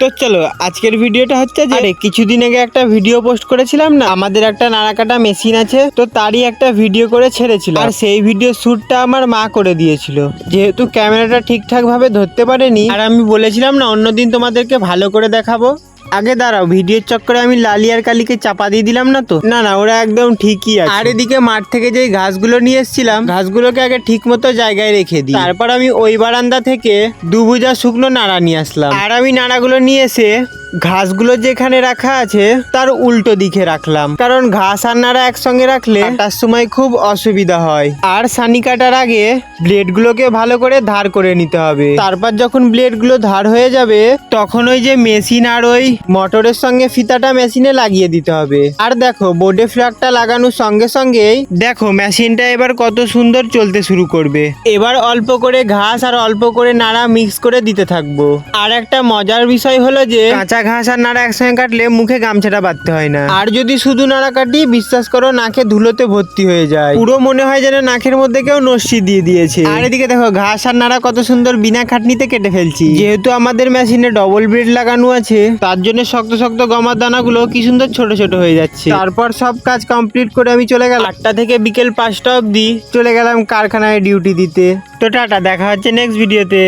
তো চলো আজকের ভিডিওটা হচ্ছে যে কিছুদিন আগে একটা ভিডিও পোস্ট করেছিলাম না, আমাদের একটা নাড়া কাটা মেশিন আছে, তো তারই একটা ভিডিও করে ছেড়েছিলাম। আর সেই ভিডিও শ্যুটটা আমার মা করে দিয়েছিল, যেহেতু ক্যামেরাটা ঠিকঠাক ভাবে ধরতে পারেনি। আর আমি বলেছিলাম না অন্যদিন তোমাদেরকে ভালো করে দেখাবো। আগে দাঁড়াও, ভিডিওর চক্করে আমি লালি আর কালিকে চাপা দিয়ে দিলাম না তো? না না, ওরা একদম ঠিকই আছে। আর এদিকে মাঠ থেকে যে ঘাসগুলো নিয়ে এসেছিলাম, ঘাসগুলোকে আগে ঠিক মতো জায়গায় রেখে দিই। তারপর আমি ওই বারান্দা থেকে দুভুজা শুকনো নাড়া নিয়ে আসলাম। আর আমি নাড়াগুলো নিয়ে এসে ঘাসগুলো যেখানে রাখা আছে তার উল্টো দিকে রাখলাম, কারণ ঘাস আর নাড়া একসঙ্গে রাখলে কাটার সময় খুব অসুবিধা হয়। আর সানি কাটার আগে ব্লেডগুলোকে ভালো করে ধার করে নিতে হবে। তারপর যখন ব্লেডগুলো ধার হয়ে যাবে তখন ওই যে মেশিন আর ওই মোটরের সঙ্গে ফিতাটা মেশিনে লাগিয়ে দিতে হবে। আর দেখো বোর্ডে ফ্ল্যাগটা লাগানোর সঙ্গে সঙ্গেই দেখো মেশিনটা এবার কত সুন্দর চলতে শুরু করবে। এবার অল্প করে ঘাস আর অল্প করে নাড়া মিক্স করে দিতে থাকবো। আর একটা মজার বিষয় হলো যে কাঁচা ঘাস আর নাড়া একসঙ্গে কাটলে মুখে গামছাটা বাঁধতে হয় না। আর যদি শুধু নাড়া কাটি, বিশ্বাস করো নাকে ধুলোতে ভর্তি হয়ে যায়, পুরো মনে হয় যেন নাকের মধ্যে কেউ নস্যি দিয়ে দিয়েছে। আর এদিকে দেখো ঘাস আর নাড়া কত সুন্দর বিনা খাটনিতে কেটে ফেলছি। যেহেতু আমাদের মেশিনে ডবল ব্লেড লাগানো আছে, তার জন্য শক্ত শক্ত গমার দানাগুলো কি সুন্দর ছোট ছোট হয়ে যাচ্ছে। তারপর সব কাজ কমপ্লিট করে আমি চলে গেলাম 8টা থেকে বিকেল 5টা অবধি চলে গেলাম কারখানায় ডিউটি দিতে। তো টাটা, দেখা হচ্ছে নেক্সট ভিডিওতে।